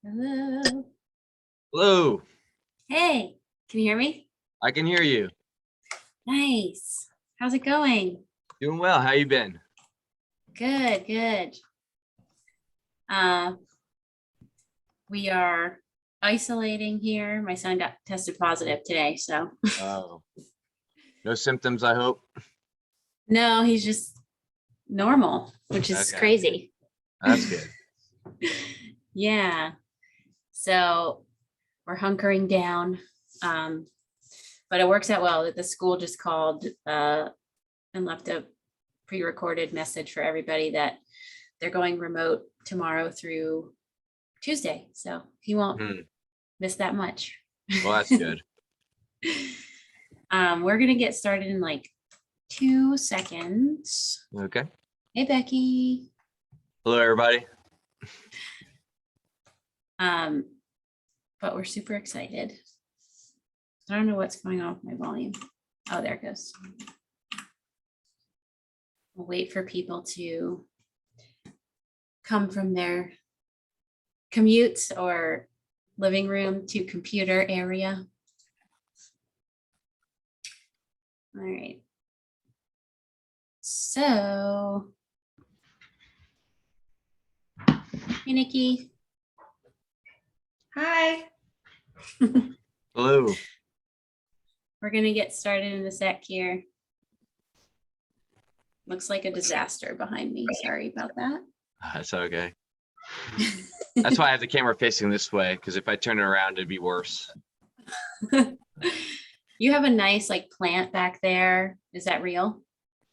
Hello. Hello. Hey, can you hear me? I can hear you. Nice. How's it going? Doing well. How you been? Good, good. We are isolating here. My son got tested positive today, so Oh, no symptoms, I hope. no, he's just normal, which is Okay. crazy. That's good. Yeah. So we're hunkering down. But it works out well that the school just called and left a pre-recorded message for everybody that they're going remote tomorrow through Tuesday. So he won't miss that much. Well, that's good. We're gonna get started in like 2 seconds. Okay. Hey Becky. Hello, everybody. But we're super excited. I don't know what's going on with my volume. Oh, there it goes. We'll wait for people to come from their commutes or living room to computer area. All right. So, hey, Nikki. Hi. Hello. We're going to get started in a sec here. Looks like a disaster behind me. Sorry about that. That's okay. That's why I have the camera facing this way, because if I turn it around, it'd be worse. You have a nice like plant back there. Is that real?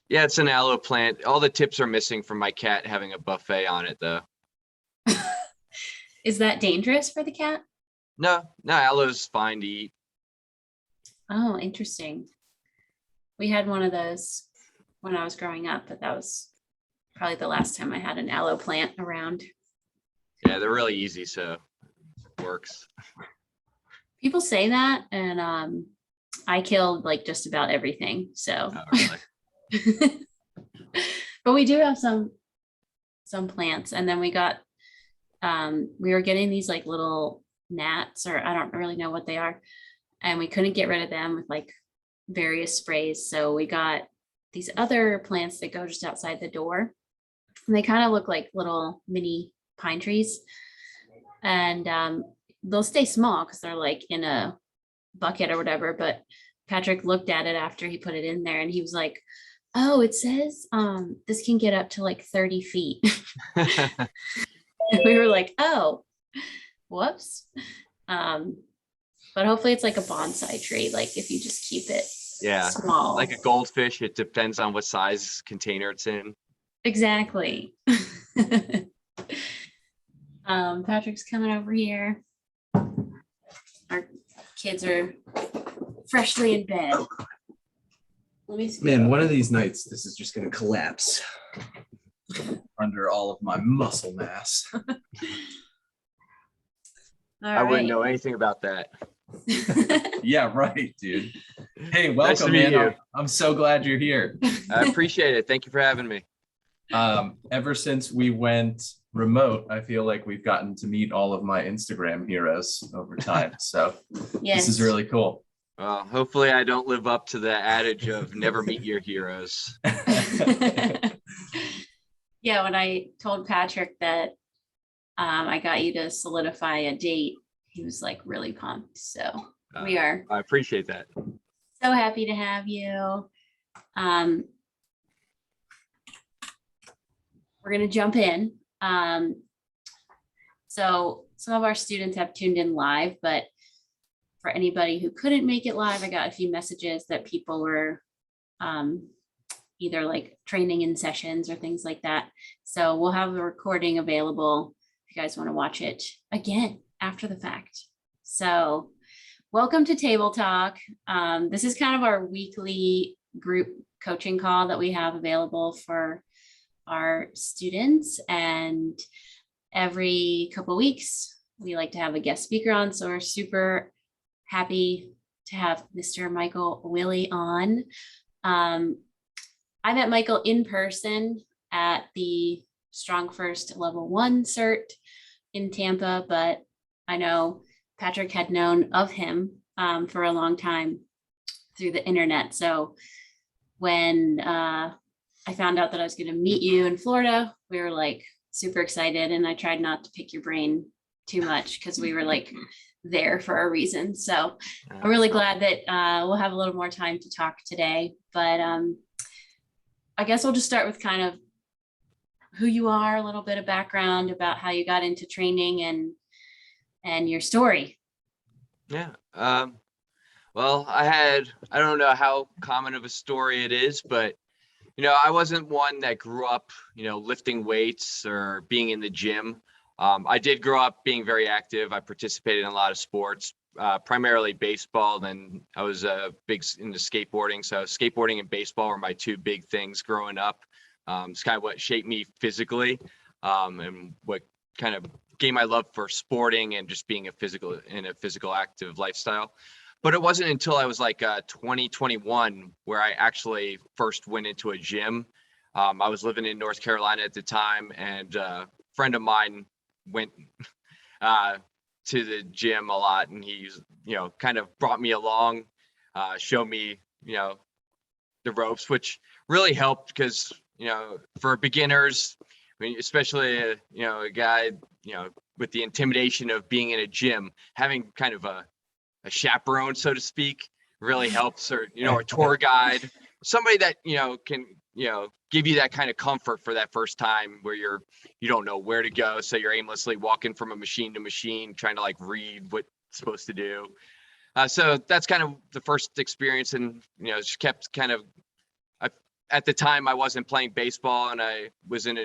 Yeah, it's an aloe plant. All the tips are missing from my cat having a buffet on it, though. Is that dangerous for the cat? No, aloe's fine to eat. Oh, interesting. We had one of those when I was growing up, but that was probably the last time I had an aloe plant around. Yeah, they're really easy, so it works. People say that, and I killed like just about everything. So, Oh, really? but we do have some plants, and then we got we were getting these like little gnats, or I don't really know what they are, and we couldn't get rid of them with like various sprays. So we got these other plants that go just outside the door, and they kind of look like little mini pine trees, and they'll stay small because they're like in a bucket or whatever. But Patrick looked at it after he put it in there, and he was like, oh, it says this can get up to like 30 feet. And we were like, oh, whoops. But hopefully it's like a bonsai tree, like if you just keep it small. Like a goldfish, it depends on what size container it's in. Exactly. Patrick's coming over here. Our kids are freshly in bed. Let me see. Man, one of these nights, this is just going to collapse under all of my muscle mass. I wouldn't know anything about that. Yeah, right, dude. Hey, welcome, Nice to meet man. you. I'm so glad you're here. I appreciate it. Thank you for having me. Ever since we went remote, I feel like we've gotten to meet all of my Instagram heroes over time. So Yes. This is really cool. Well, hopefully I don't live up to the adage of never meet your heroes. Yeah, when I told Patrick that I got you to solidify a date, he was like really pumped. So we are I appreciate that. so happy to have you. We're going to jump in. So some of our students have tuned in live, but for anybody who couldn't make it live, I got a few messages that people were either like training in sessions or things like that. So we'll have a recording available if you guys want to watch it again after the fact. So welcome to Table Talk. This is kind of our weekly group coaching call that we have available for our students, and every couple of weeks we like to have a guest speaker on. So we're super happy to have Mr. Michael Wille on. I met Michael in person at the Strong First Level 1 cert in Tampa, but I know Patrick had known of him for a long time through the internet. So when I found out that I was going to meet you in Florida, we were like super excited. And I tried not to pick your brain too much because we were like there for a reason. So I'm really glad that we'll have a little more time to talk today. But I guess we'll just start with kind of who you are, a little bit of background about how you got into training and your story. Yeah. Well, I don't know how common of a story it is, but I wasn't one that grew up, lifting weights or being in the gym. I did grow up being very active. I participated in a lot of sports, primarily baseball. Then I was big into skateboarding. So skateboarding and baseball were my two big things growing up. It's kind of what shaped me physically, and what kind of gave my love for sporting and just being a physical active lifestyle. But it wasn't until I was like 2021 where I actually first went into a gym. I was living in North Carolina at the time, and a friend of mine went to the gym a lot, and he's, kind of brought me along, showed me, the ropes, which really helped because, for beginners, I mean, especially, a guy, with the intimidation of being in a gym, having kind of a chaperone, so to speak, really helps, or, a tour guide, somebody that, can, give you that kind of comfort for that first time where you don't know where to go. So you're aimlessly walking from a machine to machine, trying to like read what it's supposed to do. So that's kind of the first experience, and, just kept kind of, at the time I wasn't playing baseball, and I was in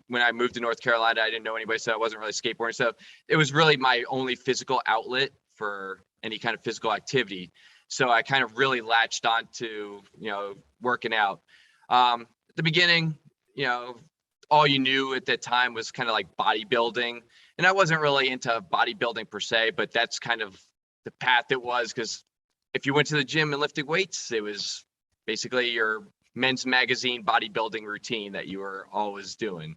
when I moved to North Carolina, I didn't know anybody, so I wasn't really skateboarding. So it was really my only physical outlet for any kind of physical activity. So I kind of really latched on to, working out. At the beginning, all you knew at that time was kind of like bodybuilding. And I wasn't really into bodybuilding per se, but that's kind of the path it was, because if you went to the gym and lifted weights, it was basically your men's magazine bodybuilding routine that you were always doing.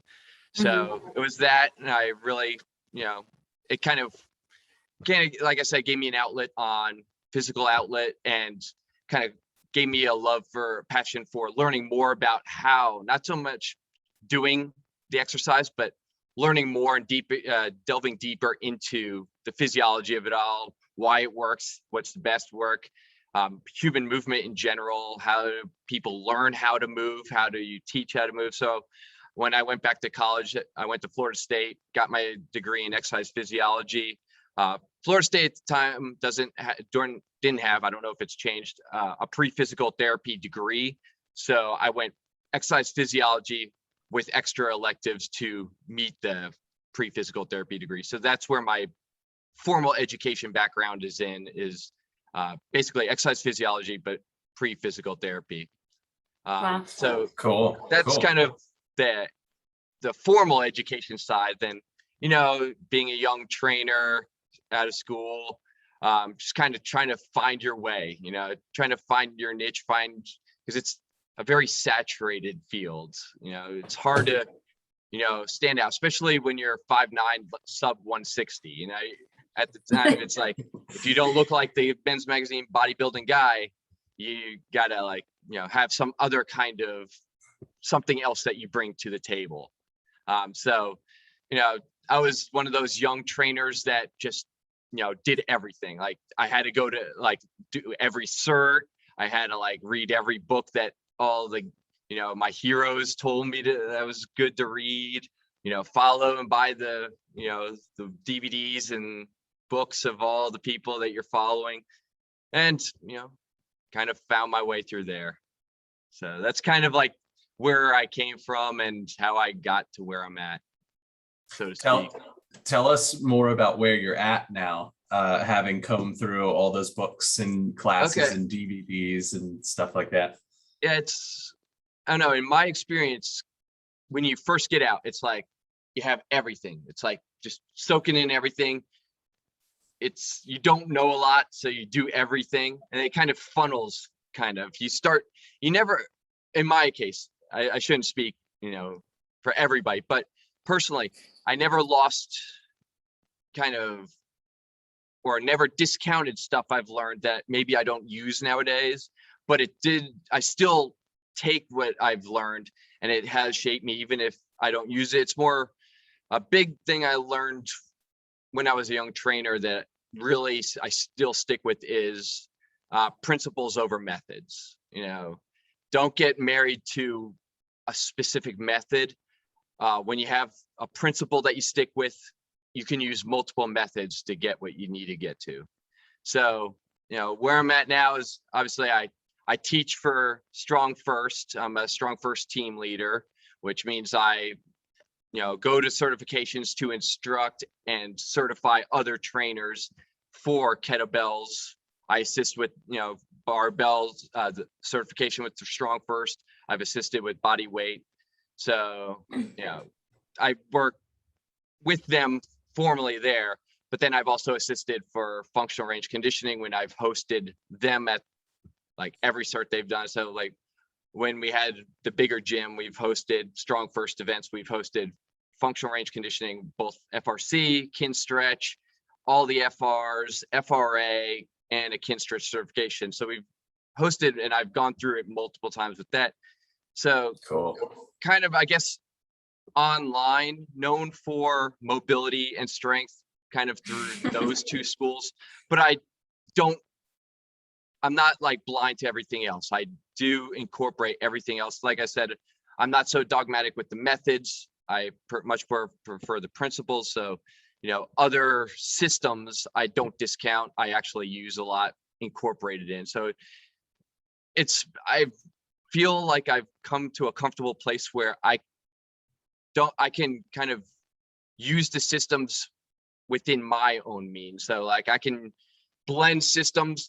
So it was that, and I really, it kind of, like I said, gave me an outlet on physical outlet, and kind of gave me a passion for learning more about how, not so much doing the exercise, but learning more and delving deeper into the physiology of it all, why it works, what's the best work, human movement in general, how do people learn how to move, how do you teach how to move. So when I went back to college, I went to Florida State, got my degree in exercise physiology. Florida State at the time didn't have, I don't know if it's changed, a pre-physical therapy degree. So I went exercise physiology with extra electives to meet the pre-physical therapy degree. So that's where my formal education background is basically exercise physiology, but pre-physical therapy. Wow. So Cool. that's kind of the formal education side. Then, being a young trainer out of school, just kind of trying to find your way, trying to find your niche, because it's a very saturated field. It's hard to, stand out, especially when you're 5'9", sub 160. At the time, it's like, if you don't look like the men's magazine bodybuilding guy, you gotta have some other kind of something else that you bring to the table. So, I was one of those young trainers that just, did everything. Like, I had to go to do every cert. I had to read every book that all the, my heroes told me that was good to read, follow and buy the DVDs and books of all the people that you're following, and, kind of found my way through there. So that's kind of where I came from and how I got to where I'm at, so to speak. Tell us more about where you're at now, having combed through all those books and classes and DVDs and stuff like that. Yeah, I don't know, in my experience, when you first get out, it's like you have everything. It's like just soaking in everything. You don't know a lot, so you do everything, and it kind of funnels. You never, in my case, I shouldn't speak, for everybody, but personally, I never lost kind of or never discounted stuff I've learned that maybe I don't use nowadays, but I still take what I've learned and it has shaped me, even if I don't use it. It's more a big thing I learned when I was a young trainer that really I still stick with is principles over methods. Don't get married to a specific method. When you have a principle that you stick with, you can use multiple methods to get what you need to get to. So, where I'm at now is obviously I teach for Strong First. I'm a Strong First team leader, which means I, go to certifications to instruct and certify other trainers for kettlebells. I assist with, barbells, the certification with the Strong First. I've assisted with body weight. So, I work with them formally there, but then I've also assisted for functional range conditioning when I've hosted them at like every cert they've done. So like when we had the bigger gym, we've hosted Strong First events. We've hosted functional range conditioning, both FRC, kin stretch, all the FRs, FRA, and a kin stretch certification. So we've hosted, and I've gone through it multiple times with that. So Cool. kind of, I guess, online, known for mobility and strength, kind of through those two schools. But I'm not like blind to everything else. I do incorporate everything else. Like I said, I'm not so dogmatic with the methods. I much prefer the principles. So, other systems I don't discount. I actually use a lot incorporated in. So I feel like I've come to a comfortable place where I can kind of use the systems within my own means. So like I can blend systems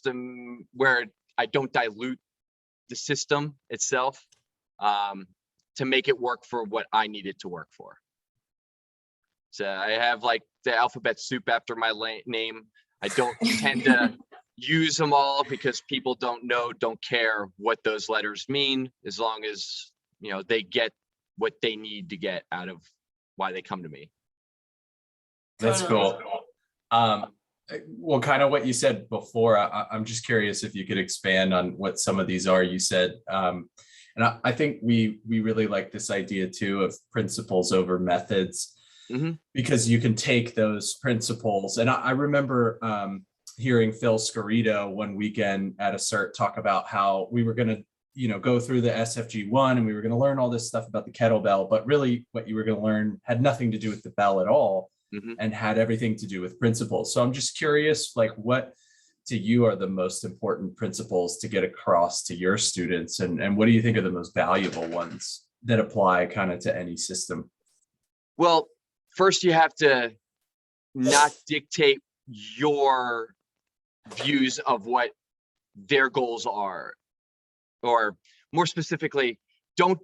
where I don't dilute the system itself to make it work for what I need it to work for. So I have like the alphabet soup after my name. I don't tend to use them all because people don't care what those letters mean, as long as, they get what they need to get out of why they come to me. That's cool. Well, kind of what you said before, I'm just curious if you could expand on what some of these are. You said, and I think we really like this idea too of principles over methods, because you can take those principles. And I remember hearing Phil Scarito one weekend at a cert talk about how we were going to, go through the SFG1 and we were going to learn all this stuff about the kettlebell, but really what you were going to learn had nothing to do with the bell at all. And had everything to do with principles. So I'm just curious, like, what to you are the most important principles to get across to your students, and what do you think are the most valuable ones that apply kind of to any system? Well, first you have to not dictate your views of what their goals are, or more specifically, don't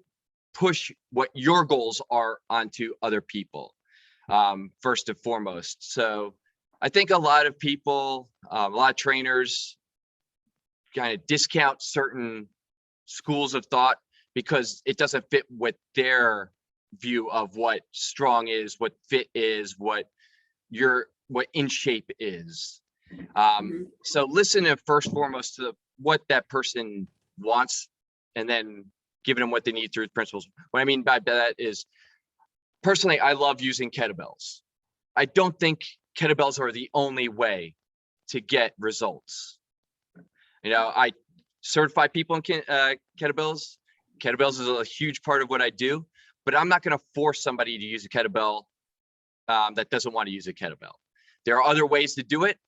push what your goals are onto other people. First and foremost. So I think a lot of people, a lot of trainers kind of discount certain schools of thought because it doesn't fit with their view of what strong is, what fit is, what in shape is. So listen to first and foremost to what that person wants, and then giving them what they need through the principles. What I mean by that is, personally, I love using kettlebells. I don't think kettlebells are the only way to get results. I certify people in kettlebells. Kettlebells is a huge part of what I do, but I'm not going to force somebody to use a kettlebell that doesn't want to use a kettlebell. There are other ways to do it.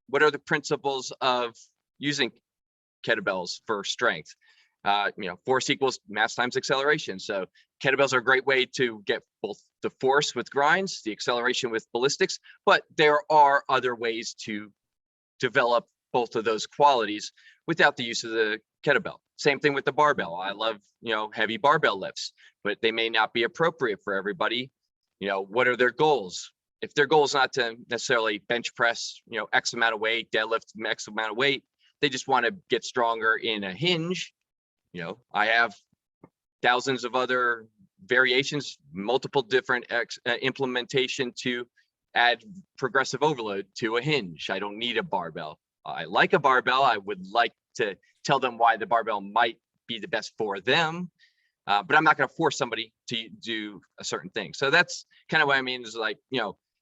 What are the principles of using kettlebells for strength? Force equals mass times acceleration. So kettlebells are a great way to get both the force with grinds, the acceleration with ballistics, but there are other ways to develop both of those qualities without the use of the kettlebell. Same thing with the barbell. I love, heavy barbell lifts, but they may not be appropriate for everybody. What are their goals? If their goal is not to necessarily bench press, X amount of weight, deadlift X amount of weight, they just want to get stronger in a hinge. I have thousands of other variations, multiple different implementation to add progressive overload to a hinge. I don't need a barbell. I like a barbell. I would like to tell them why the barbell might be the best for them, but I'm not going to force somebody to do a certain thing. So that's kind of what I mean is like,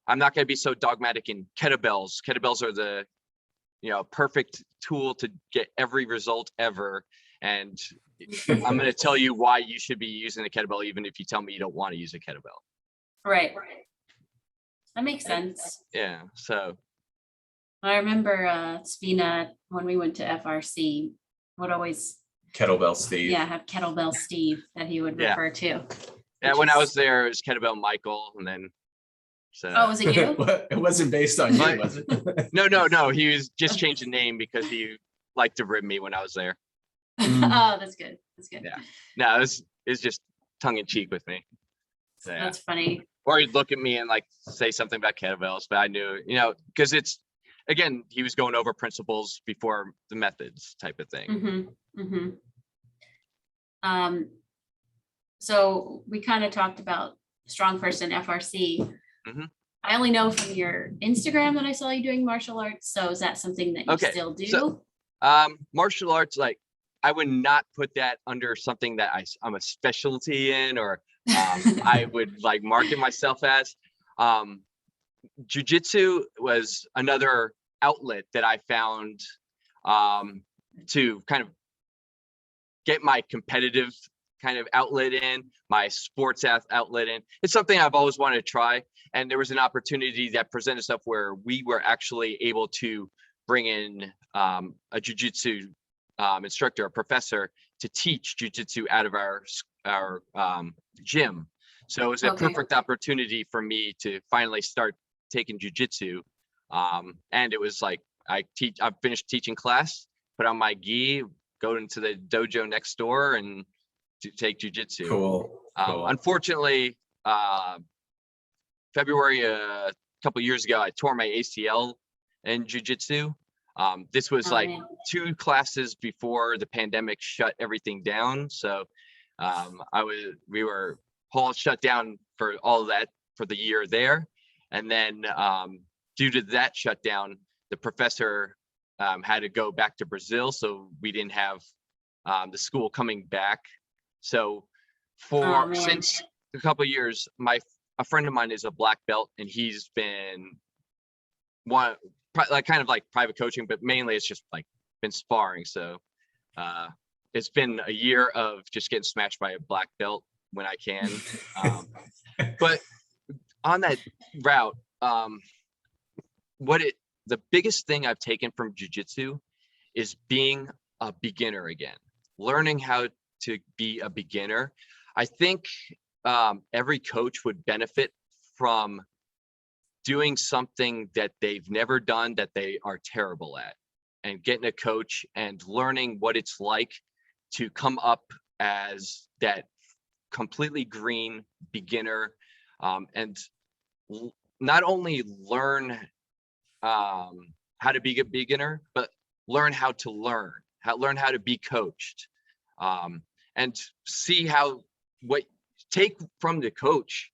I'm not going to be so dogmatic in kettlebells. Kettlebells are the, perfect tool to get every result ever. And I'm going to tell you why you should be using a kettlebell, even if you tell me you don't want to use a kettlebell. Right. That makes sense. Yeah. So I remember Svina, when we went to FRC, would always Kettlebell Steve. have Kettlebell Steve that he would refer to. Yeah, when I was there, it was Kettlebell Michael, and then so. Oh, was it you? It wasn't based on you, was it? No. He was just changed the name because he liked to rib me when I was there. Oh, that's good. That's good. Yeah. No, it's just tongue in cheek with me. So, yeah. That's funny. Or he'd look at me and like say something about kettlebells, but I knew, because it's, again, he was going over principles before the methods type of thing. So we kind of talked about Strong Person FRC. I only know from your Instagram that I saw you doing martial arts. So is that something that you still do? So, martial arts, like I would not put that under something that I'm a specialty in, or I would like market myself as. Jiu-jitsu was another outlet that I found to kind of get my competitive kind of outlet in, my sports outlet in. It's something I've always wanted to try. And there was an opportunity that presented itself where we were actually able to bring in a jiu-jitsu instructor, a professor, to teach jiu-jitsu out of our gym. So it was a perfect opportunity for me to finally start taking jiu-jitsu. And it was like, I finished teaching class, put on my gi, go into the dojo next door and to take jiu-jitsu. Cool. Unfortunately, February, a couple years ago, I tore my ACL in jiu-jitsu. This was 2 classes before the pandemic shut everything down. So we were all shut down for all of that for the year there. And then due to that shutdown, the professor had to go back to Brazil. So we didn't have the school coming back. So since a couple of years, a friend of mine is a black belt, and he's been kind of like private coaching, but mainly it's just like been sparring. So it's been a year of just getting smashed by a black belt when I can. But on that route, the biggest thing I've taken from jiu-jitsu is being a beginner again, learning how to be a beginner. I think every coach would benefit from doing something that they've never done, that they are terrible at, and getting a coach and learning what it's like to come up as that completely green beginner, and not only learn how to be a beginner, but learn how to learn how to be coached, and see take from the coach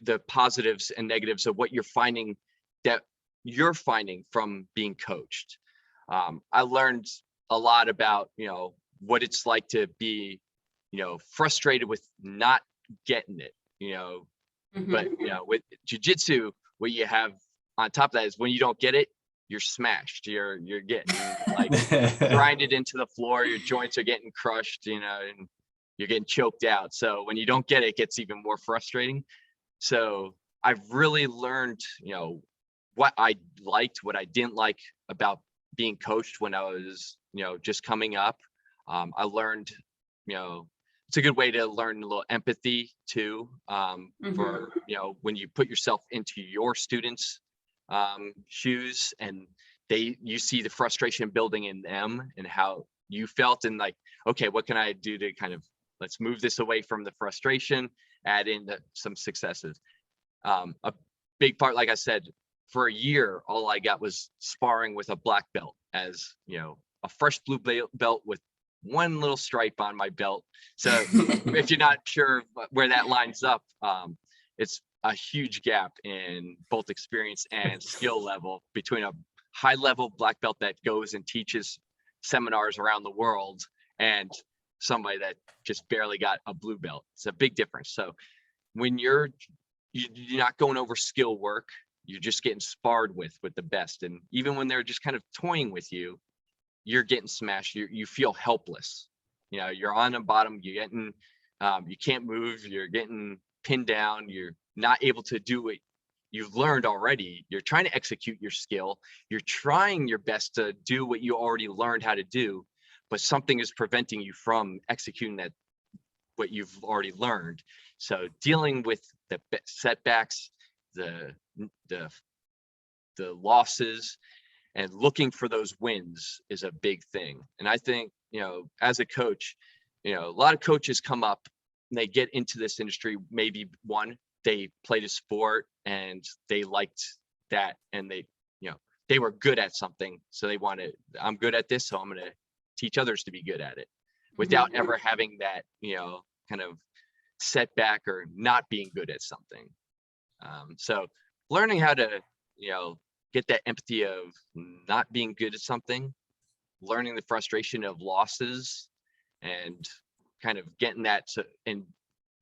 the positives and negatives of what you're finding from being coached. I learned a lot about what it's like to be frustrated with not getting it, but with jiu-jitsu, what you have on top of that is when you don't get it, you're smashed, you're getting like grinded into the floor, your joints are getting crushed, and you're getting choked out. So when you don't get it, it gets even more frustrating. So I've really learned what I liked, what I didn't like about being coached when I was just coming up. I learned it's a good way to learn a little empathy too, for when you put yourself into your students' shoes, and you see the frustration building in them and how you felt, and like, okay, what can I do to kind of, let's move this away from the frustration, add in some successes. A big part, like I said, for a year, all I got was sparring with a black belt, as a fresh blue belt with one little stripe on my belt. So if you're not sure where that lines up, a huge gap in both experience and skill level between a high level black belt that goes and teaches seminars around the world and somebody that just barely got a blue belt. It's a big difference. So when you're not going over skill work, you're just getting sparred with the best. And even when they're just kind of toying with you, you're getting smashed. You feel helpless. You know, you're on the bottom, you're getting, you can't move, you're getting pinned down, you're not able to do what you've learned already. You're trying to execute your skill. You're trying your best to do what you already learned how to do, but something is preventing you from executing that, what you've already learned. So dealing with the setbacks, the losses, and looking for those wins is a big thing. And I think, you know, as a coach, you know, a lot of coaches come up and they get into this industry. Maybe one, they played a sport and they liked that, and they, you know, they were good at something. So they wanted, I'm good at this, so I'm going to teach others to be good at it, without ever having that, you know, kind of setback or not being good at something. So learning how to, you know, get that empathy of not being good at something, learning the frustration of losses, and kind of getting that to, and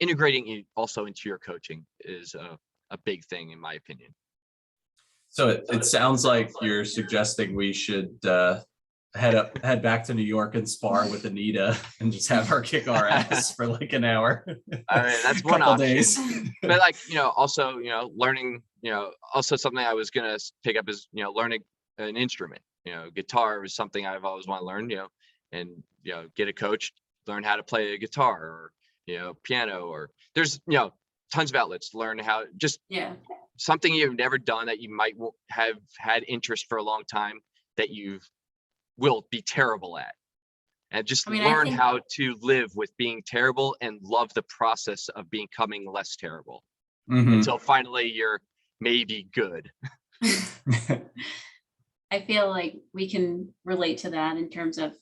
integrating it also into your coaching is a big thing, in my opinion. So it sounds like you're suggesting we should head back to New York and spar with Anita and just have her kick our ass for like an hour. I mean, that's one Couple option. days. But like, you know, also, you know, learning, you know, also something I was gonna pick up is, you know, learning an instrument. You know, guitar is something I've always want to learn, you know, and, you know, get a coach, learn how to play a guitar, or, you know, piano, or there's, you know, tons of outlets to learn how, just something you've never done that you might have had interest for a long time that you will be terrible at. And just learn how to live with being terrible and love the process of becoming less terrible until finally you're maybe good. I feel like we can relate to that in terms of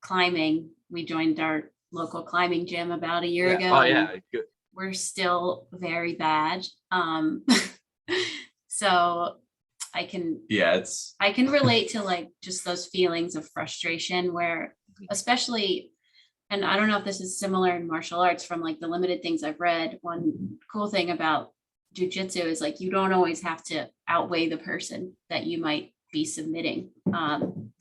climbing. We joined our local climbing gym about a year ago. Oh yeah, good. We're still very bad. So I can relate to like just those feelings of frustration where, especially, and I don't know if this is similar in martial arts, from like the limited things I've read, one cool thing about jujitsu is like you don't always have to outweigh the person that you might be submitting. And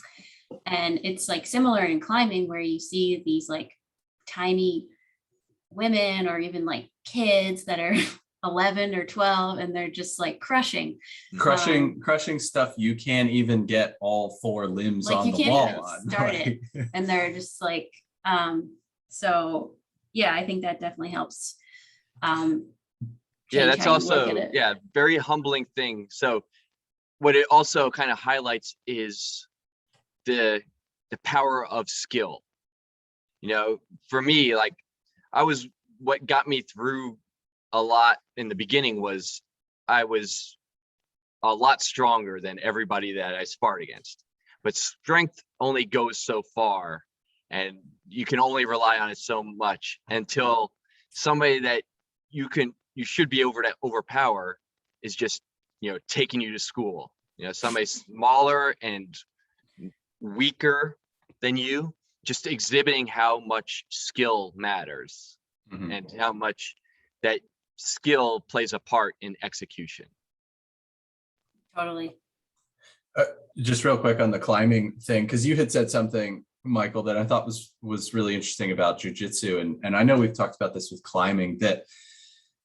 it's like similar in climbing, where you see these like tiny women or even like kids that are 11 or 12, and they're just like crushing stuff you can't even get all four limbs like on you the can't wall even on. start it, and they're just like so yeah, I think that definitely helps. Yeah, that's also very humbling thing. So what it also kind of highlights is the power of skill. You know, for me, like what got me through a lot in the beginning was I was a lot stronger than everybody that I sparred against, but strength only goes so far, and you can only rely on it so much until somebody that you should be able to overpower is just, you know, taking you to school. You know, somebody smaller and weaker than you, just exhibiting how much skill matters and how much that skill plays a part in execution. Totally. Just real quick on the climbing thing, because you had said something, Michael, that I thought was really interesting about jujitsu, and I know we've talked about this with climbing, that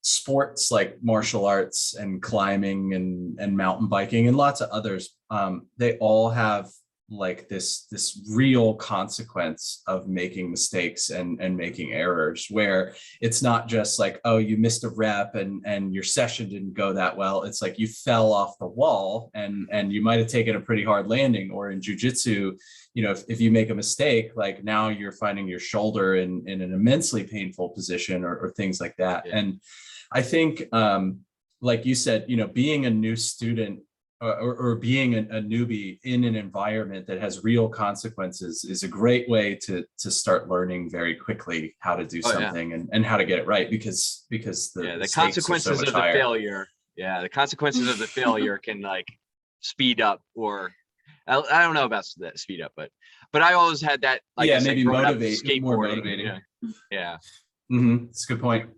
sports like martial arts and climbing and mountain biking and lots of others, they all have like this real consequence of making mistakes and making errors, where it's not just like, oh, you missed a rep and your session didn't go that well. It's like you fell off the wall and you might have taken a pretty hard landing. Or in jujitsu, you know, if you make a mistake, like now you're finding your shoulder in an immensely painful position or things like that. And I think, like you said, you know, being a new student or being a newbie in an environment that has real consequences is a great way to start learning very quickly how to do something and how to get it right, because the stakes are so consequences much of the higher. failure. Yeah, the consequences of the failure can like speed up, or I don't know about that speed up, but I always had that, like I said, maybe growing up motivate, more skateboarding. motivating. Yeah. It's a good point.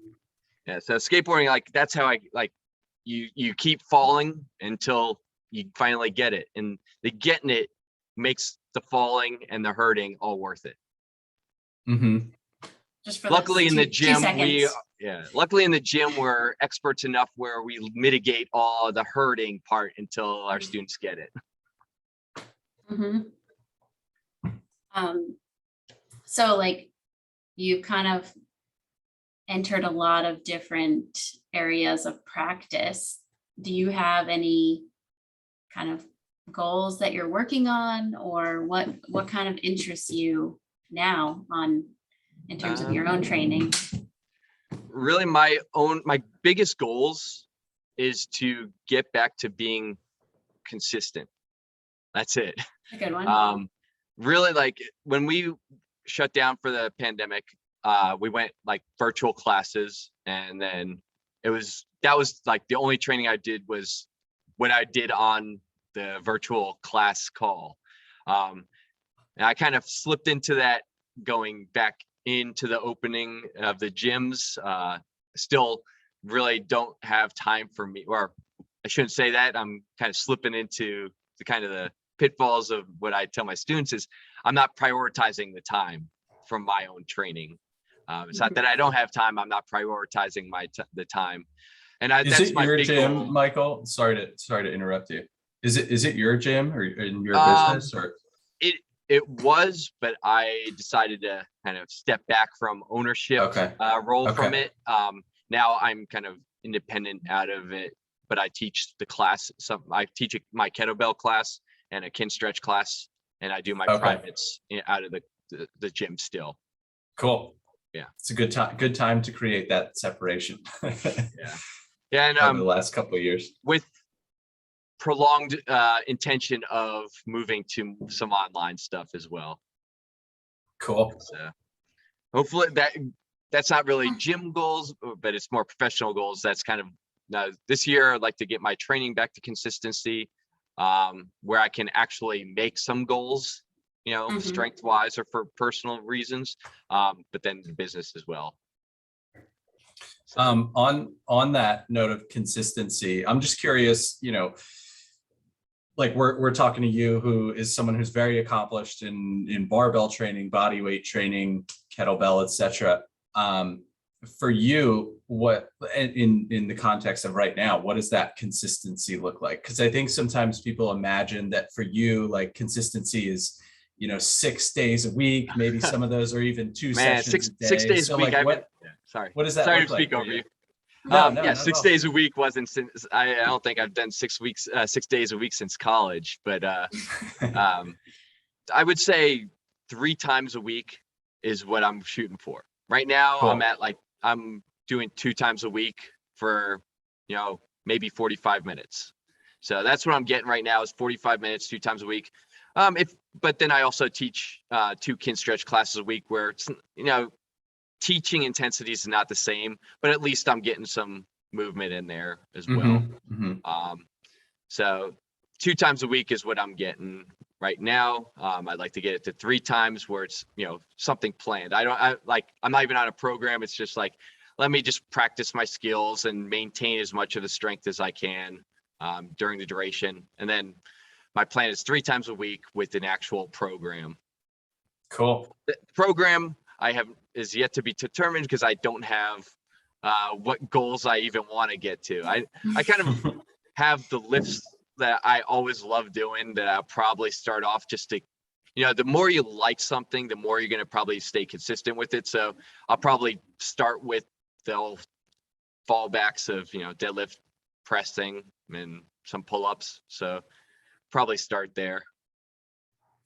Yeah, so skateboarding, like that's how I like you keep falling until you finally get it, and the getting it makes the falling and the hurting all worth it. Just for Luckily in the 2 gym, seconds. luckily in the gym, we're experts enough where we mitigate all the hurting part until our students get it. So like you've kind of entered a lot of different areas of practice. Do you have any kind of goals that you're working on, or what kind of interests you now in terms of your own training? Really, my biggest goals is to get back to being consistent. That's it. A good one. Really, like when we shut down for the pandemic, we went like virtual classes, and then that was like the only training I did was what I did on the virtual class call. And I kind of slipped into that, going back into the opening of the gyms. Still really don't have time for me, or I shouldn't say that. I'm kind of slipping into the kind of the pitfalls of what I tell my students is I'm not prioritizing the time from my own training. It's not that I don't have time. I'm not prioritizing the time. And Is that's it my your big gym, goal. Michael? Sorry to interrupt you. Is it your gym or in your business, or? It was, but I decided to kind of step back from ownership role from it. Now I'm kind of independent out of it, but I teach the class. I teach my kettlebell class and a kin stretch class, and I do my privates out of the gym still. Cool. Yeah, it's a good time to create that separation. Yeah, and over the last couple of years with prolonged intention of moving to some online stuff as well. Cool. So hopefully that's not really gym goals, but it's more professional goals. That's kind of this year I'd like to get my training back to consistency, where I can actually make some goals, strength wise or for personal reasons, but then the business as well. So. On that note of consistency, I'm just curious, like we're talking to you, who is someone who's very accomplished in barbell training, body weight training, kettlebell, etc. For you, what in the context of right now, what does that consistency look like? Because I think sometimes people imagine that for you, like consistency is 6 days a week, maybe some of those are even two sessions a day. 6 days a week. Like, sorry. What does that sorry look to like speak over you? No, 6 days a week wasn't since I don't think I've done 6 days a week since college, but I would say 3 times a week is what I'm shooting for. Right now, cool. I'm doing 2 times a week for maybe 45 minutes. So that's what I'm getting right now is 45 minutes, 2 times a week. But then I also teach 2 kin stretch classes a week where it's teaching intensity is not the same, but at least I'm getting some movement in there as well. So 2 times a week is what I'm getting right now. I'd like to get it to 3 times where it's something planned. I'm not even on a program. It's just like, let me just practice my skills and maintain as much of the strength as I can during the duration. And then my plan is 3 times a week with an actual program. Cool. The program is yet to be determined because I don't have what goals I even want to get to. I kind of have the lifts that I always love doing that I'll probably start off just to, the more you like something, the more you're going to probably stay consistent with it. So I'll probably start with the fallbacks of, deadlift, pressing, and some pull-ups. So probably start there.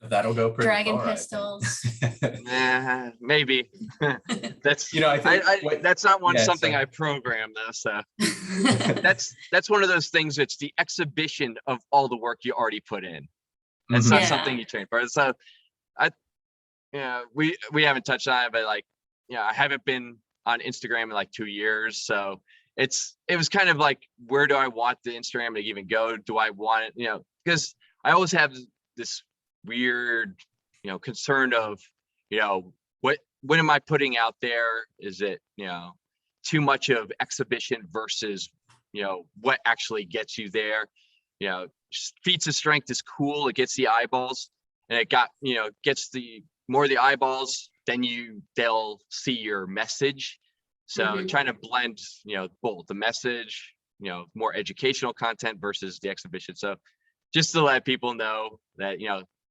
That'll go pretty Dragon far, I think. pistols. Maybe. That's, I think that's not something sorry. I programmed though. So that's one of those things. It's the exhibition of all the work you already put in. That's not something you train for. So we haven't touched on it, but like, I haven't been on Instagram in like 2 years. So it was kind of like, where do I want the Instagram to even go? Do I want it, because I always have this weird, concern of, what am I putting out there? Is it, too much of exhibition versus, what actually gets you there? Feats of strength is cool. It gets the eyeballs, and it gets the more of the eyeballs, then they'll see your message. So trying to blend, both the message, more educational content versus the exhibition. So just to let people know that,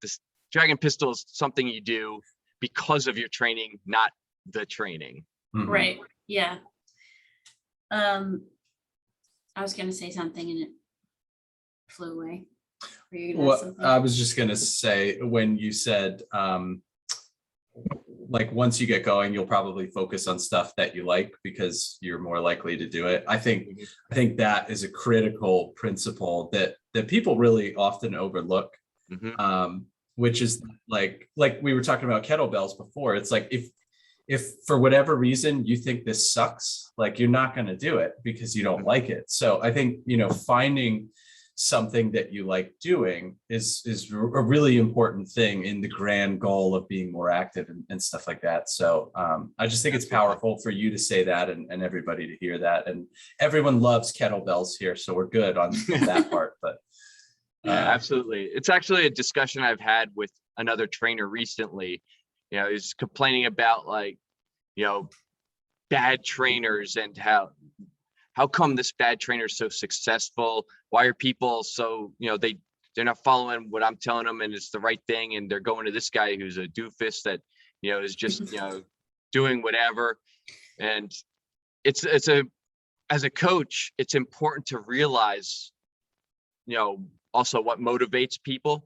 this Dragon Pistol is something you do because of your training, not the training. Right. Yeah. I was going to say something and it flew away. Well, I was just going to say, when you said, like, once you get going, you'll probably focus on stuff that you like because you're more likely to do it. I think that is a critical principle that people really often overlook. Which is like we were talking about kettlebells before. It's like, if for whatever reason you think this sucks, like, you're not going to do it because you don't like it. So I think, finding something that you like doing is a really important thing in the grand goal of being more active and stuff like that. So I just think it's powerful for you to say that and everybody to hear that. And everyone loves kettlebells here, so we're good on that part. But yeah, absolutely. It's actually a discussion I've had with another trainer recently. He's complaining about, like, bad trainers and how come this bad trainer is so successful? Why are people so, they're not following what I'm telling them and it's the right thing, and they're going to this guy who's a doofus that, is just, doing whatever. And as a coach, it's important to realize, also what motivates people.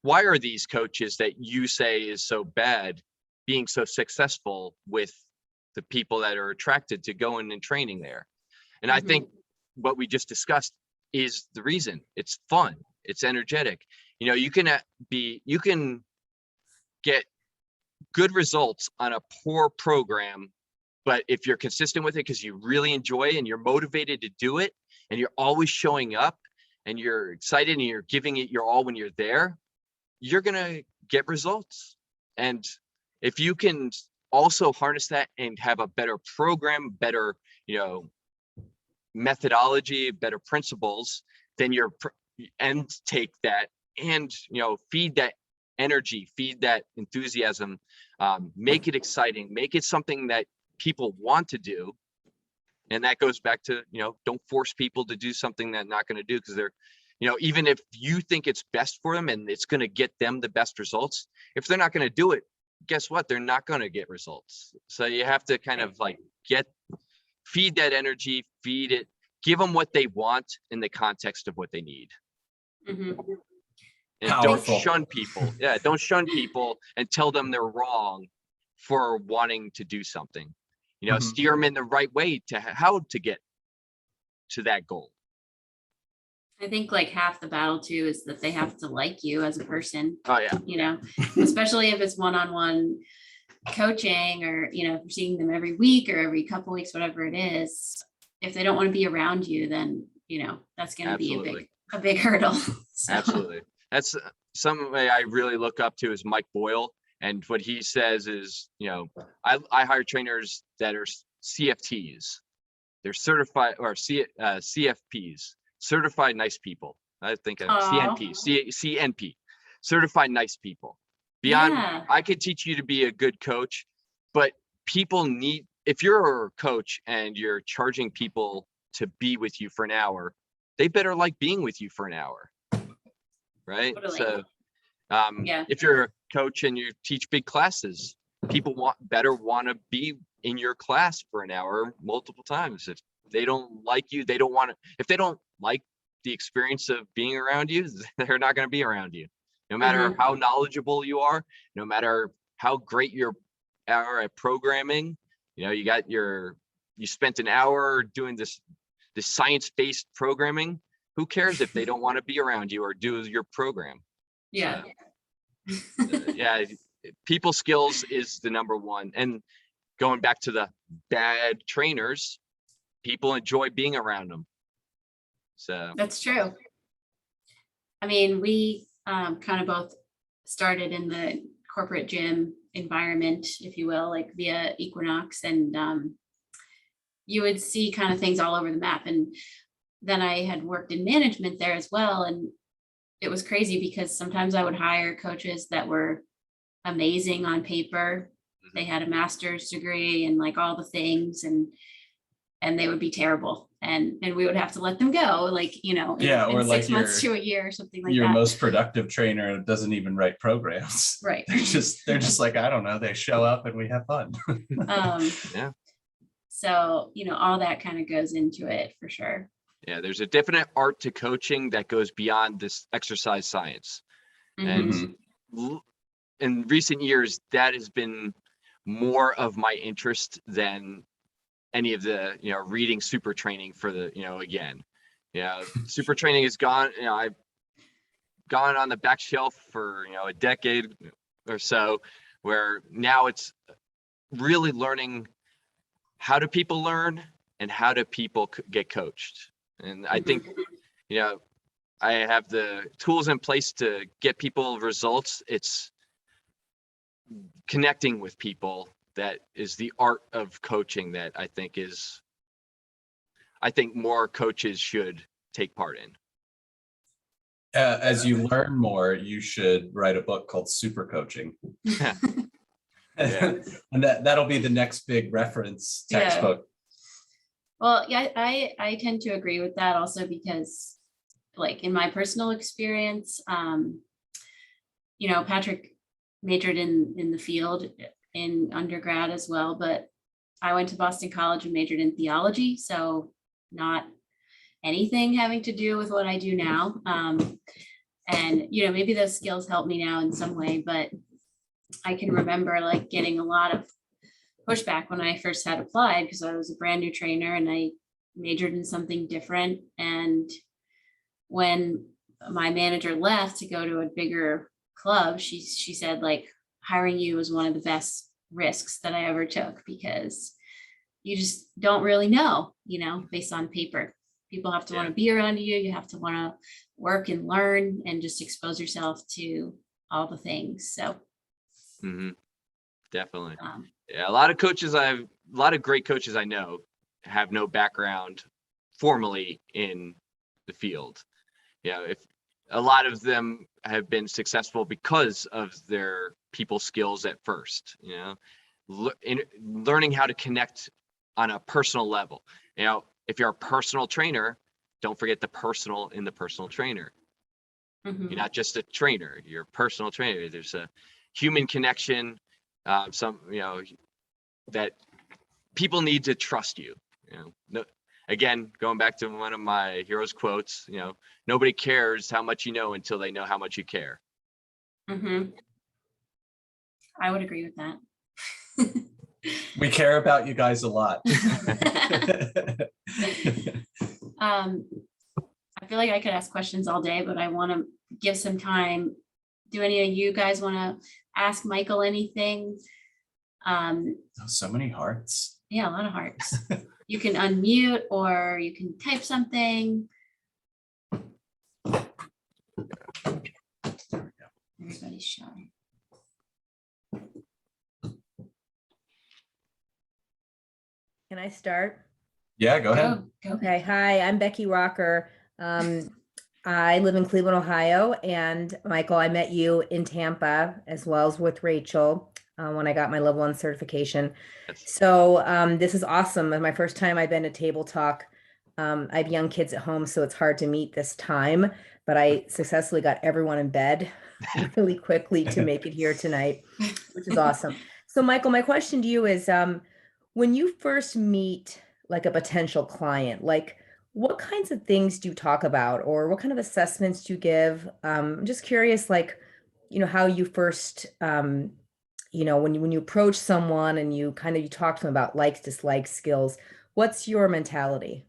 Why are these coaches that you say is so bad being so successful with the people that are attracted to going and training there? And I think what we just discussed is the reason. It's fun. It's energetic. You can get good results on a poor program, but if you're consistent with it because you really enjoy it and you're motivated to do it and you're always showing up and you're excited and you're giving it your all when you're there, you're going to get results. And if you can also harness that and have a better program, better, methodology, better principles, then and take that and, feed that energy, feed that enthusiasm, make it exciting, make it something that people want to do. And that goes back to, don't force people to do something they're not going to do because they're, even if you think it's best for them and it's going to get them the best results, if they're not going to do it, guess what? They're not going to get results. So you have to kind of like feed that energy, feed it, give them what they want in the context of what they need. And don't shun people. Yeah, don't shun people and tell them they're wrong for wanting to do something. Steer them in the right way to how to get to that goal. I think like half the battle too is that they have to like you as a person. Oh yeah. Especially if it's one-on-one coaching, or if you're seeing them every week or every couple weeks, whatever it is. If they don't want to be around you, then that's going to be a big hurdle. So. Absolutely. That's somebody I really look up to is Mike Boyle. And what he says is, I hire trainers that are CFTs. They're certified, or CFPs, certified nice people. I think CNP, certified nice people. Beyond, I could teach you to be a good coach, but people need, if you're a coach and you're charging people to be with you for an hour, they better like being with you for an hour. Right. Totally. So if you're a coach and you teach big classes, people want to be in your class for an hour multiple times. If they don't like you, if they don't like the experience of being around you, they're not going to be around you. No matter Mhm. how knowledgeable you are, no matter how great you are at programming, you spent an hour doing this science-based programming. Who cares if they don't want to be around you or do your program? Yeah. Yeah, people skills is the number one. And going back to the bad trainers, people enjoy being around them. So That's true. I mean, we kind of both started in the corporate gym environment, if you will, like via Equinox, and you would see kind of things all over the map. And then I had worked in management there as well. And it was crazy because sometimes I would hire coaches that were amazing on paper. They had a master's degree and like all the things, and they would be terrible. And we would have to let them go, like, you know, Yeah, or in like 6 months to a year or something like your that. most productive trainer doesn't even write programs. Right. They're just like, I don't know, they show up and we have fun. yeah. So, you know, all that kind of goes into it for sure. Yeah, there's a definite art to coaching that goes beyond this exercise science. Mhm. And in recent years, that has been more of my interest than any of the, reading super training for the, again, super training is gone. I've gone on the back shelf for, a decade or so, where now it's really learning how do people learn and how do people get coached. And I think, I have the tools in place to get people results. It's connecting with people that is the art of coaching that I think more coaches should take part in. As you learn more, you should write a book called Super Coaching. Yeah. And that'll be the next big reference textbook. Well, yeah, I tend to agree with that also because, like, in my personal experience, Patrick majored in the field in undergrad as well, but I went to Boston College and majored in theology, so not anything having to do with what I do now. And maybe those skills help me now in some way, but I can remember like getting a lot of pushback when I first had applied because I was a brand new trainer and I majored in something different. And when my manager left to go to a bigger club, she said, like, hiring you was one of the best risks that I ever took because you just don't really know, based on paper. People have to want to be around you. You have to want to work and learn and just expose yourself to all the things. So definitely. A lot of great coaches I know have no background formally in the field. If a lot of them have been successful because of their people skills at first, in learning how to connect on a personal level. If you're a personal trainer, don't forget the personal in the personal trainer. You're not just a trainer, you're a personal trainer. There's a human connection, that people need to trust you. Again, going back to one of my heroes quotes, nobody cares how much you know until they know how much you care. I would agree with that. We care about you guys a lot. I feel like I could ask questions all day, but I want to give some time. Do any of you guys want to ask Michael anything? So many hearts. Yeah, a lot of hearts. You can unmute or you can type something. Everybody's shy. Can I start? Yeah, go ahead. Go. Okay, hi, I'm Becky Rocker. I live in Cleveland, Ohio, and Michael, I met you in Tampa as well as with Rachel when I got my level 1 certification. So this is awesome. And my first time I've been to Table Talk. I have young kids at home, so it's hard to meet this time, but I successfully got everyone in bed really quickly to make it here tonight, which is awesome. So Michael, my question to you is, when you first meet like a potential client, like what kinds of things do you talk about or what kind of assessments do you give? I'm just curious, like how you first, when you approach someone and you talk to them about likes, dislikes, skills, what's your mentality?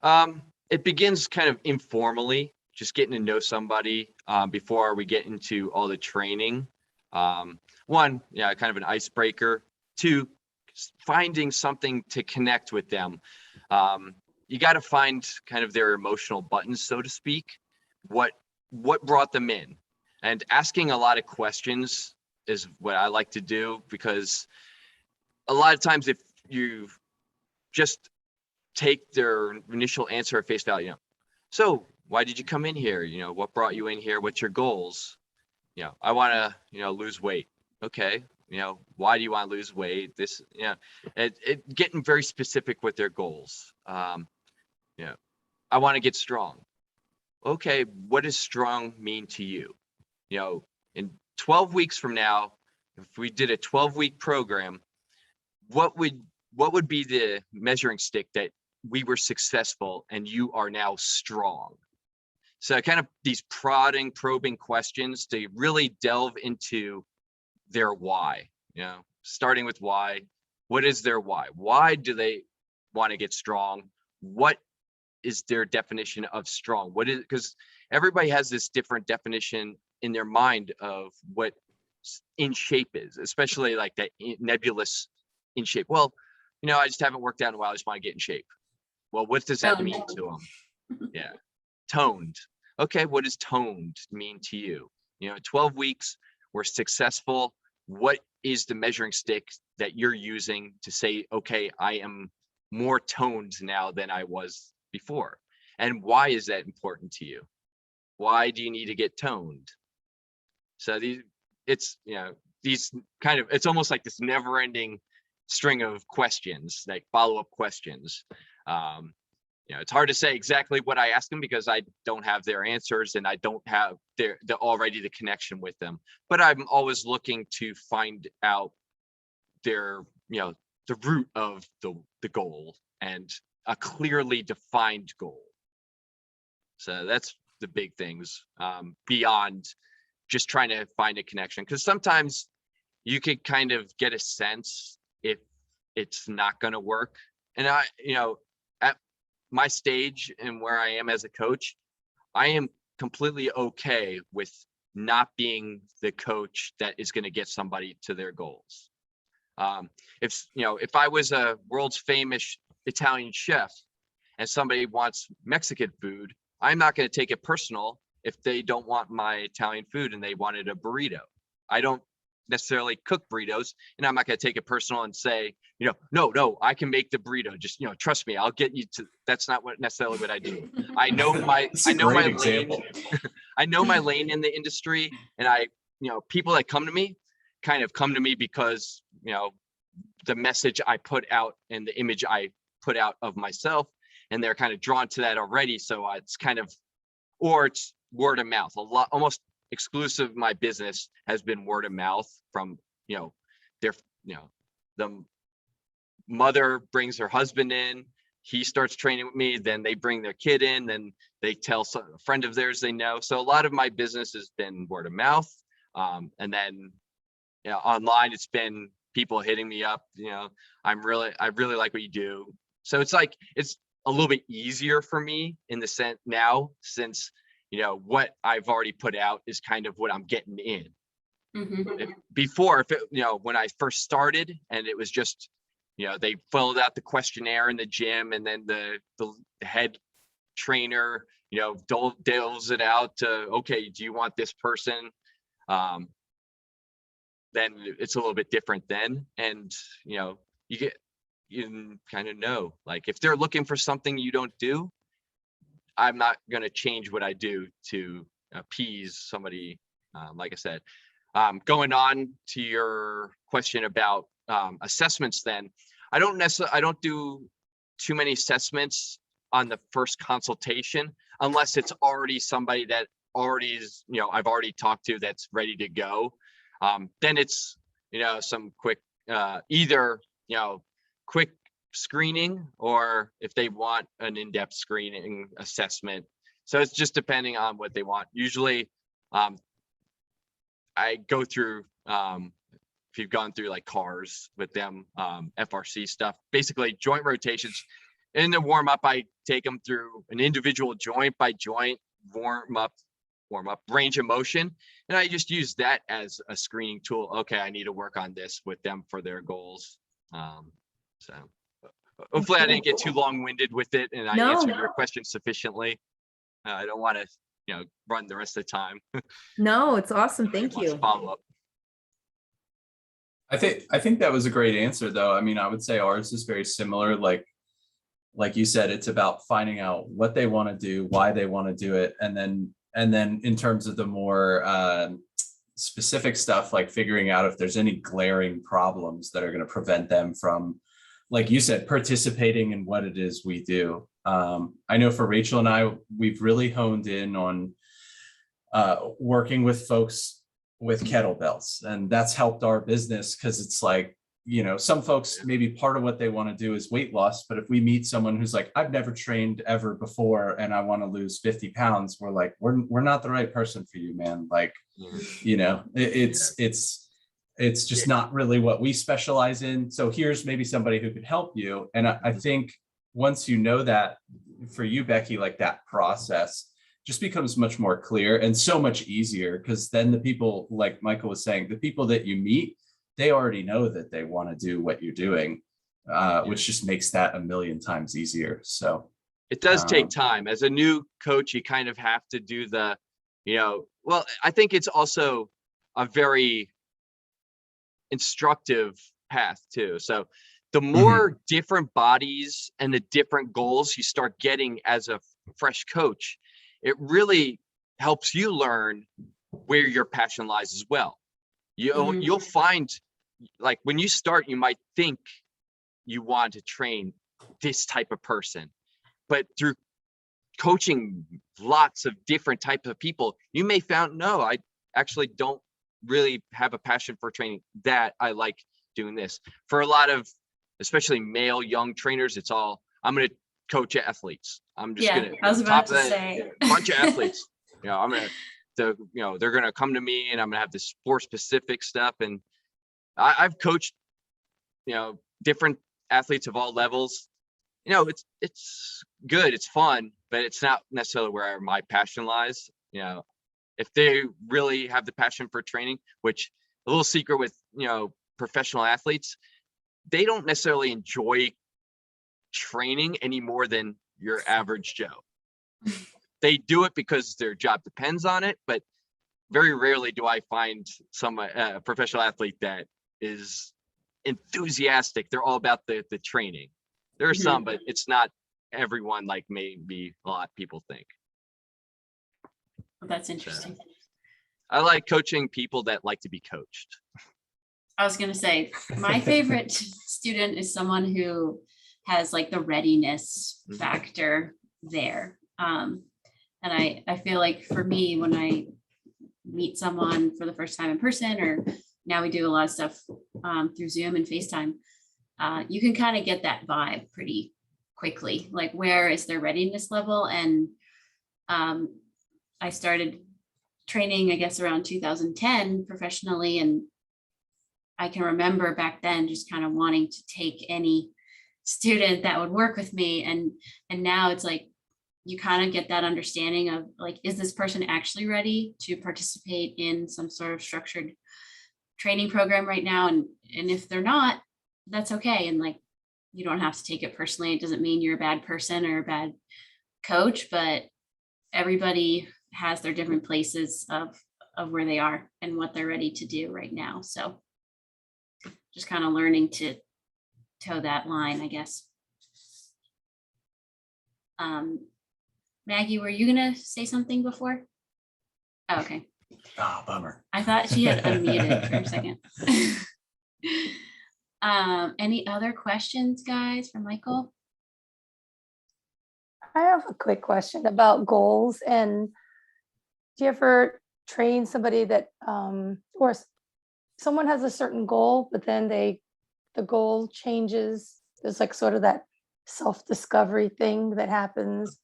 It begins kind of informally, just getting to know somebody before we get into all the training. One, yeah, kind of an icebreaker. Two, finding something to connect with them. You got to find kind of their emotional buttons, so to speak. What brought them in? And asking a lot of questions is what I like to do, because a lot of times if you just take their initial answer at face value, so why did you come in here? What brought you in here? What's your goals? I want to, lose weight. Okay. Why do you want to lose weight? This, getting very specific with their goals. I want to get strong. Okay. What does strong mean to you? In 12 weeks from now, if we did a 12-week program, what would be the measuring stick that we were successful and you are now strong? So kind of these probing questions to really delve into their why, starting with why. What is their why? Why do they want to get strong? What is their definition of strong? What is, because everybody has this different definition in their mind of what in shape is, especially like that nebulous in shape. Well, I just haven't worked out in a while. I just want to get in shape. Well, what does that mean to them? Yeah. Toned. Okay. What does toned mean to you? 12 weeks, we're successful. What is the measuring stick that you're using to say, okay, I am more toned now than I was before? And why is that important to you? Why do you need to get toned? So it's almost like this never ending string of questions, like follow-up questions. It's hard to say exactly what I ask them because I don't have their answers and I don't have the connection with them. But I'm always looking to find out their, the root of the goal and a clearly defined goal. So that's the big things beyond just trying to find a connection, because sometimes you could kind of get a sense if it's not going to work. And at my stage and where I am as a coach, I am completely okay with not being the coach that is going to get somebody to their goals. If I was a world's famous Italian chef and somebody wants Mexican food, I'm not going to take it personal if they don't want my Italian food and they wanted a burrito. I don't necessarily cook burritos, and I'm not going to take it personal and say, no, I can make the burrito. Just, trust me, I'll get you to. That's not necessarily what I do. I know my lane. I know my lane in the industry, and people that come to me kind of come to me because, the message I put out and the image I put out of myself, and they're kind of drawn to that already. So it's kind of, or it's word of mouth. Almost exclusive of my business has been word of mouth from, the mother brings her husband in, he starts training with me, then they bring their kid in, then they tell a friend of theirs they know. So a lot of my business has been word of mouth. And then, online, it's been people hitting me up, I really like what you do. So it's like, it's a little bit easier for me in the sense now, since, what I've already put out is kind of what I'm getting in. Mm-hmm. Before, when I first started and it was just, they filled out the questionnaire in the gym, and then the head trainer, doles it out to, okay, do you want this person? Then it's a little bit different then. And, you kind of know, like, if they're looking for something you don't do, I'm not going to change what I do to appease somebody. Like I said, going on to your question about assessments, then I don't do too many assessments on the first consultation, unless it's already somebody that already is, I've already talked to, that's ready to go. Then it's, some quick, either, quick screening, or if they want an in-depth screening assessment. So it's just depending on what they want. Usually, I go through, if you've gone through like cars with them, FRC stuff, basically joint rotations. In the warm up, I take them through an individual joint by joint warm up, range of motion. And I just use that as a screening tool. Okay, I need to work on this with them for their goals. So hopefully I didn't get too long-winded with it and I No. answered your question sufficiently. I don't want to, run the rest of the time. No, it's awesome. Thank you. Follow up. I think that was a great answer though. I mean, I would say ours is very similar. Like you said, it's about finding out what they want to do, why they want to do it. And then in terms of the more specific stuff, like figuring out if there's any glaring problems that are going to prevent them from, like you said, participating in what it is we do. I know for Rachel and I, we've really honed in on working with folks with kettlebells, and that's helped our business because it's like, some folks, maybe part of what they want to do is weight loss, but if we meet someone who's like, I've never trained ever before and I want to lose 50 pounds, we're like, we're not the right person for you, man. Like, it's just not really what we specialize in. So here's maybe somebody who could help you. And I think once you know that, for you, Becky, like that process just becomes much more clear and so much easier, because then the people, like Michael was saying, the people that you meet, they already know that they want to do what you're doing, which just makes that a million times easier. So it does take time. As a new coach, you kind of have to do the, well, I think it's also a very instructive path too. So the more different bodies and the different goals you start getting as a fresh coach, it really helps you learn where your passion lies as well. You'll find, like, when you start, you might think you want to train this type of person, but through coaching lots of different types of people, you may found, no, I actually don't really have a passion for training that. I like doing this. For a lot of, especially male young trainers, it's all, I'm going to coach athletes. I'm just going to, I was about to say a bunch of athletes, I'm going to, they're going to come to me and I'm going to have this sport specific stuff. And I've coached, different athletes of all levels. It's good. It's fun, but it's not necessarily where my passion lies. If they really have the passion for training, which a little secret with, professional athletes, they don't necessarily enjoy training any more than your average Joe. They do it because their job depends on it, but very rarely do I find some professional athlete that is enthusiastic. They're all about the training. There are some, but it's not everyone, like maybe a lot of people think. That's interesting. So, I like coaching people that like to be coached. I was going to say, my favorite student is someone who has like the readiness factor there. And I feel like for me, when I meet someone for the first time in person, or now we do a lot of stuff through Zoom and FaceTime, you can kind of get that vibe pretty quickly, like where is their readiness level. And I started training, I guess, around 2010 professionally. And I can remember back then just kind of wanting to take any student that would work with me. And now it's like, you kind of get that understanding of like, is this person actually ready to participate in some sort of structured training program right now? And if they're not, that's okay. And like, you don't have to take it personally. It doesn't mean you're a bad person or a bad coach, but everybody has their different places of where they are and what they're ready to do right now. So just kind of learning to toe that line, I guess. Maggie, were you gonna say something before? Oh, okay. Bummer. I thought she had unmuted for a second. Any other questions, guys, for Michael? I have a quick question about goals. And do you ever train somebody that, or someone has a certain goal, but then the goal changes? There's like sort of that self-discovery thing that happens.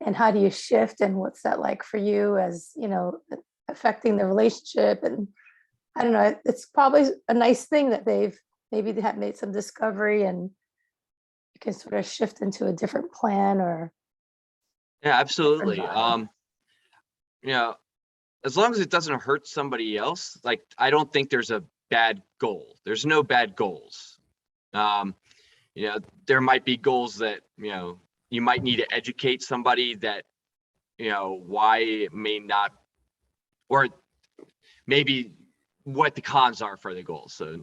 And how do you shift? And what's that like for you as, affecting the relationship. And I don't know, it's probably a nice thing that they have made some discovery and you can sort of shift into a different plan or. Yeah, absolutely. vibe. You know, as long as it doesn't hurt somebody else, like, I don't think there's a bad goal. There's no bad goals. You know, there might be goals that, you know, you might need to educate somebody that, you know, why it may not, or maybe what the cons are for the goals, so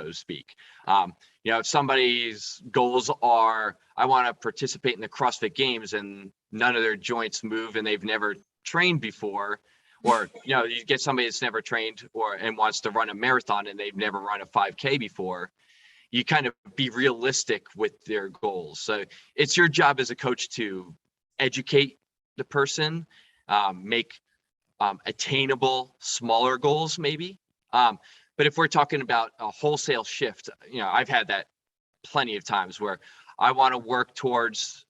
to speak. You know, if somebody's goals are, I want to participate in the CrossFit Games and none of their joints move and they've never trained before, or, you know, you get somebody that's never trained and wants to run a marathon and they've never run a 5K before, you kind of be realistic with their goals. So it's your job as a coach to educate the person, make attainable smaller goals maybe. But if we're talking about a wholesale shift, you know, I've had that plenty of times where I want to work towards,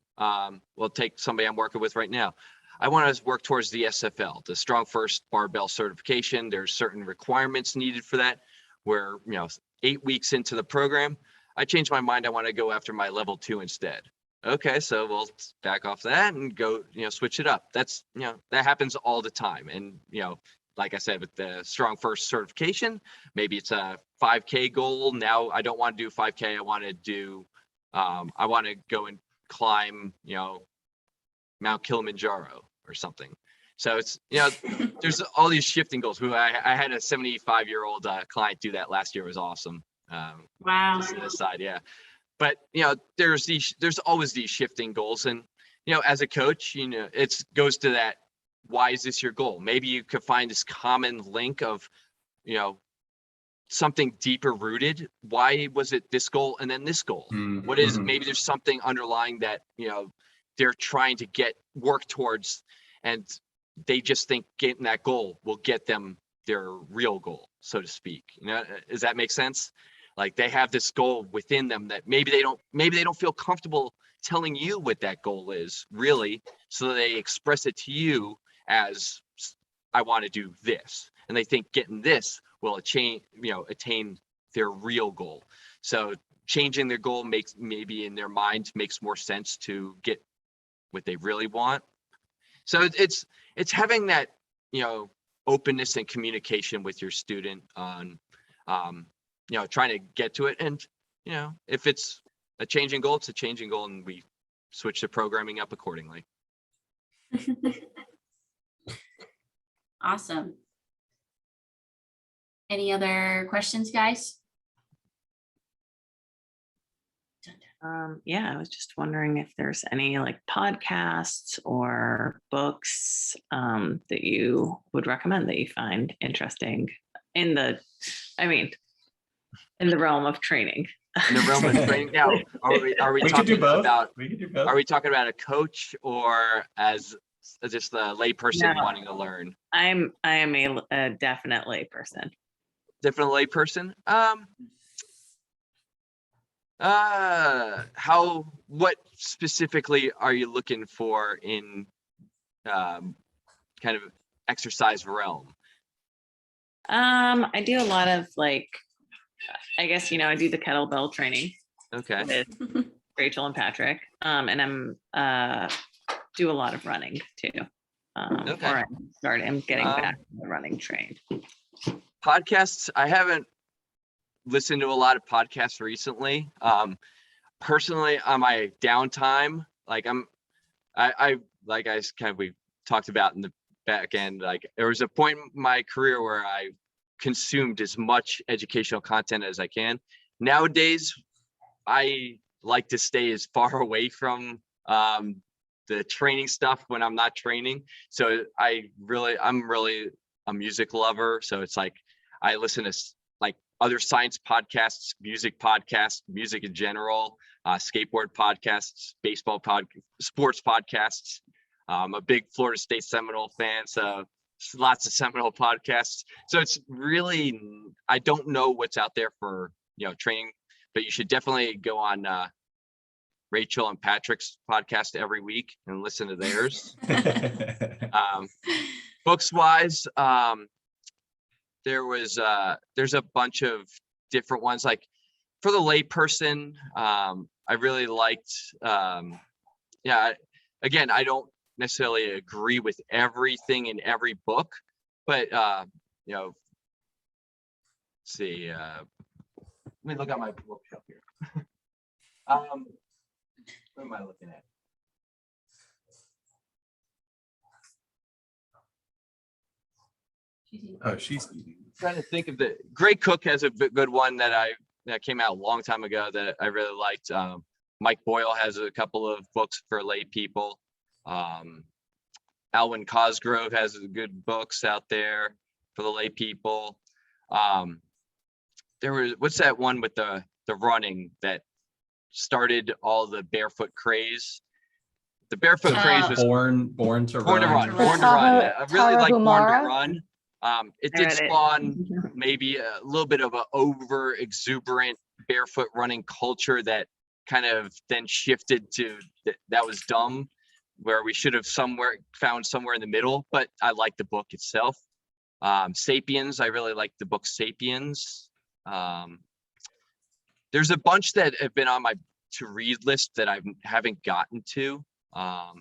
we'll take somebody I'm working with right now. I want to work towards the SFL, the Strong First Barbell certification. There's certain requirements needed for that, where, you know, 8 weeks into the program, I changed my mind. I want to go after my level 2 instead. Okay, so we'll back off that and go, you know, switch it up. That's, you know, that happens all the time. And, you know, like I said, with the Strong First certification, maybe it's a 5K goal. Now I don't want to do 5K. I want to do, I want to go and climb, you know, Mount Kilimanjaro or something. So it's, you know, there's all these shifting goals. I had a 75-year-old client do that last year. It was awesome. Wow. Just an aside, yeah. But, you know, there's always these shifting goals. And, you know, as a coach, you know, it goes to that, why is this your goal? Maybe you could find this common link of, you know, something deeper rooted. Why was it this goal and then this goal? What is, maybe there's something underlying that, you know, they're trying to work towards, and they just think getting that goal will get them their real goal, so to speak. You know, does that make sense? Like, they have this goal within them that maybe they don't feel comfortable telling you what that goal is really. So they express it to you as, I want to do this. And they think getting this will attain their real goal. So changing their goal makes, maybe in their mind, makes more sense to get what they really want. So it's having that, you know, openness and communication with your student on, you know, trying to get to it. And, you know, if it's a changing goal, it's a changing goal, and we switch the programming up accordingly. Awesome. Any other questions, guys? Yeah, I was just wondering if there's any like podcasts or books that you would recommend that you find interesting in the realm of training. In the realm of training. Now, are we We could do talking both. about, We could do both. are we talking about a coach or as just a layperson No. wanting to learn? I am a definite lay person. Different layperson. What specifically are you looking for in kind of exercise realm? I do a lot of like, I guess, you know, I do the kettlebell training Okay. with Rachel and Patrick. And I'm do a lot of running too. Okay. I'm getting back to the running train. Podcasts, I haven't listened to a lot of podcasts recently. Personally, on my downtime, like we talked about in the back end, like there was a point in my career where I consumed as much educational content as I can. Nowadays, I like to stay as far away from the training stuff when I'm not training. So I'm really a music lover. So it's like, I listen to like other science podcasts, music in general, skateboard podcasts, sports podcasts. I'm a big Florida State Seminole fan, so lots of Seminole podcasts. So it's really, I don't know what's out there for, you know, training, but you should definitely go on Rachel and Patrick's podcast every week and listen to theirs. books wise, there's a bunch of different ones. Like for the layperson, I really liked, again, I don't necessarily agree with everything in every book, but let's see, let me look at my bookshelf here. What am I looking at? Oh, she's eating. Trying to think of Greg Cook has a good one that came out a long time ago that I really liked. Mike Boyle has a couple of books for lay people. Alwyn Cosgrove has good books out there for the lay people. What's that one with the running that started all the barefoot craze? The barefoot craze was born to Born to run. Run. Born to Tara- Run. I really Tara like Born to Humara? Run. It There did it is. spawn maybe a little bit of an over exuberant barefoot running culture that kind of then shifted to that was dumb, where we should have found somewhere in the middle. But I like the book itself. Sapiens, I really like the book Sapiens. There's a bunch that have been on my to read list that I haven't gotten to. But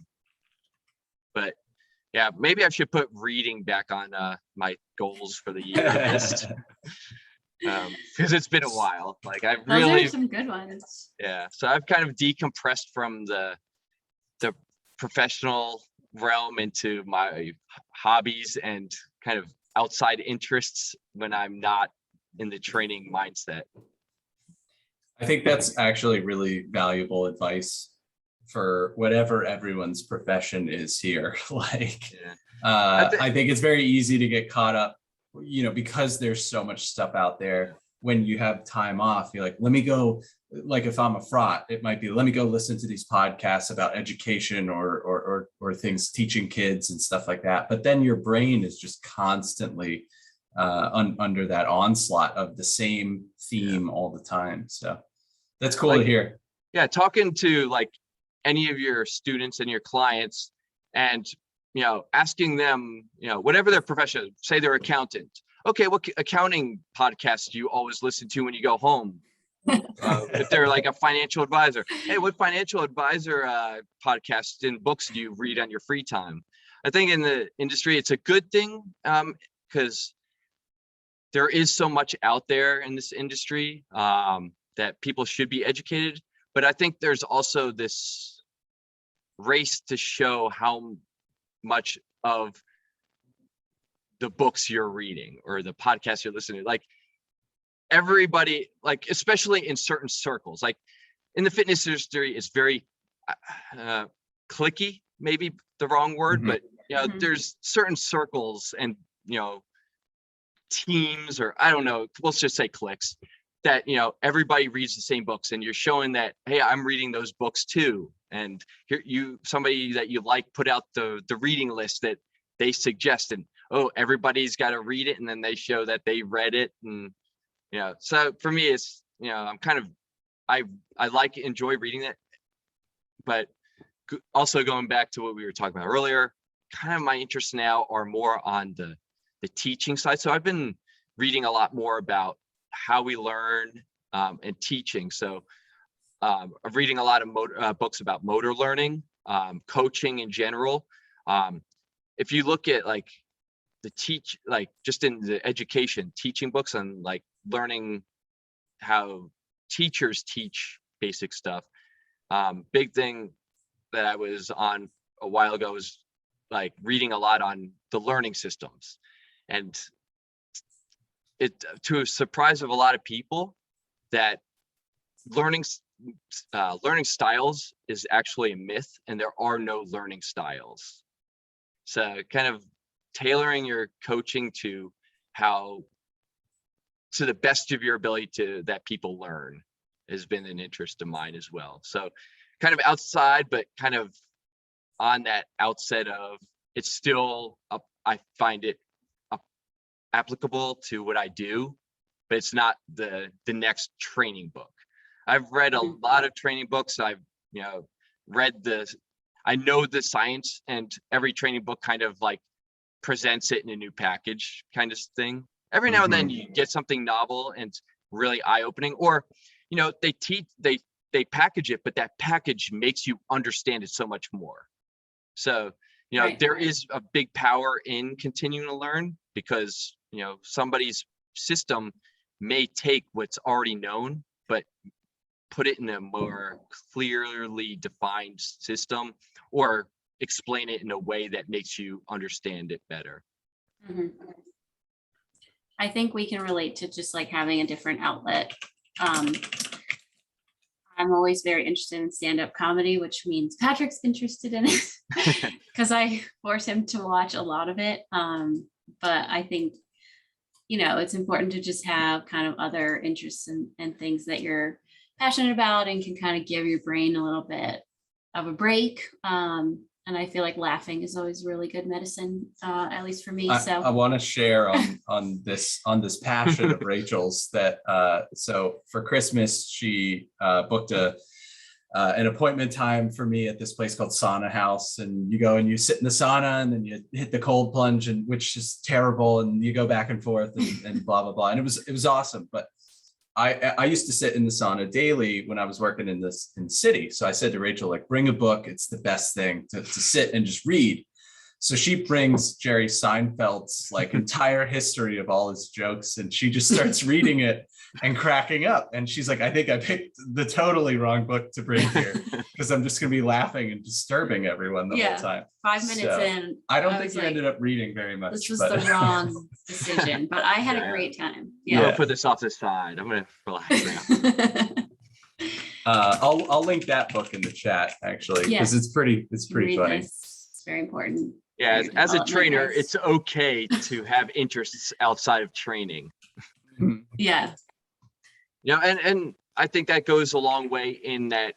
yeah, maybe I should put reading back on my goals for the year list. Because it's been a while. Like I Those really, are some good ones. yeah. So I've kind of decompressed from the professional realm into my hobbies and kind of outside interests when I'm not in the training mindset. I think that's actually really valuable advice for whatever everyone's profession is here. Like, Yeah. I think it's very easy to get caught up, because there's so much stuff out there. When you have time off, you're like, let me go. Like if I'm a fraught, it might be, let me go listen to these podcasts about education or things, teaching kids and stuff like that. But then your brain is just constantly under that onslaught of the same theme all the time. So that's cool to hear. Yeah, talking to like any of your students and your clients and asking them, whatever their profession is, say they're accountant. Okay, what accounting podcast do you always listen to when you go home? If they're like a financial advisor, hey, what financial advisor podcasts and books do you read on your free time? I think in the industry, it's a good thing because there is so much out there in this industry that people should be educated. But I think there's also this race to show how much of the books you're reading or the podcasts you're listening to, like everybody, like especially in certain circles, like in the fitness industry, it's very cliquey, maybe the wrong word, but there's certain circles and teams, or I don't know, let's just say cliques, that everybody reads the same books, and you're showing that, hey, I'm reading those books too. And here somebody that you like put out the reading list that they suggest, and oh, everybody's got to read it, and then they show that they read it. And so for me, it's I'm kind of I enjoy reading it, but also going back to what we were talking about earlier, kind of my interests now are more on the teaching side. So I've been reading a lot more about how we learn and teaching. So I'm reading a lot of books about motor learning, coaching in general. If you look at like just in the education teaching books and like learning how teachers teach basic stuff, big thing that I was on a while ago was like reading a lot on the learning systems. And it, to a surprise of a lot of people, that learning styles is actually a myth, and there are no learning styles. So kind of tailoring your coaching to the best of your ability that people learn has been an interest of mine as well. So kind of outside, but kind of on that outset of it's still I find it applicable to what I do, but it's not the next training book. I've read a lot of training books. I've read I know the science, and every training book kind of like presents it in a new package kind of thing. Every now and then you get something novel and really eye-opening, or, you know, they package it, but that package makes you understand it so much more. So, you know, Right. there is a big power in continuing to learn, because, you know, somebody's system may take what's already known, but put it in a more clearly defined system, or explain it in a way that makes you understand it better. Mhm. I think we can relate to just like having a different outlet. I'm always very interested in stand-up comedy, which means Patrick's interested in it because I force him to watch a lot of it. But I think, you know, it's important to just have kind of other interests and things that you're passionate about and can kind of give your brain a little bit of a break. And I feel like laughing is always really good medicine, at least for me. So I want to share on this passion of Rachel's that so for Christmas she booked an appointment time for me at this place called Sauna House, and you go and you sit in the sauna and then you hit the cold plunge, and which is terrible, and you go back and forth and blah blah blah, and it was awesome. But I used to sit in the sauna daily when I was working in city. So I said to Rachel, like, bring a book. It's the best thing to sit and just read. So she brings Jerry Seinfeld's like entire history of all his jokes, and she just starts reading it and cracking up. And she's like, I think I picked the totally wrong book to bring here, because I'm just going to be laughing and disturbing everyone the whole time. 5 minutes So, in, I don't I think was you like, ended up reading very much. this was but- the wrong decision, but I had a Yeah. great time. I'm Yeah. gonna put this off to the side. I'm gonna relax now. I'll link that book in the chat actually, because it's pretty Read funny. this. It's very important. Yeah, for your as a development, trainer, guys. it's okay to have interests outside of training. Yeah. You know, and I think that goes a long way in that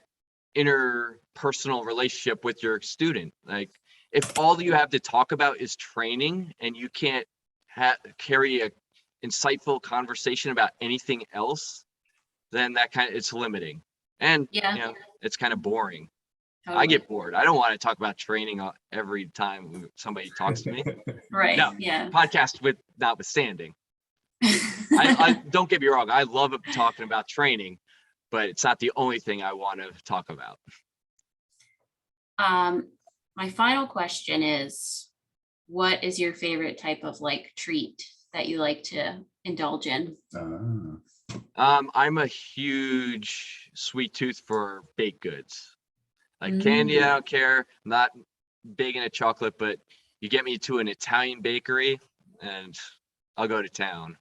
interpersonal relationship with your student. Like, if all you have to talk about is training and you can't carry a insightful conversation about anything else, then that it's limiting. And Yeah. you know, it's kind of boring. Totally. I get bored. I don't want to talk about training every time somebody talks to me. right. No. Yeah. Podcast with notwithstanding. I don't get me wrong. I love talking about training, but it's not the only thing I want to talk about. My final question is, what is your favorite type of like treat that you like to indulge in? I'm a huge sweet tooth for baked goods. Like candy, I don't care. I'm not big into chocolate, but you get me to an Italian bakery and I'll go to town.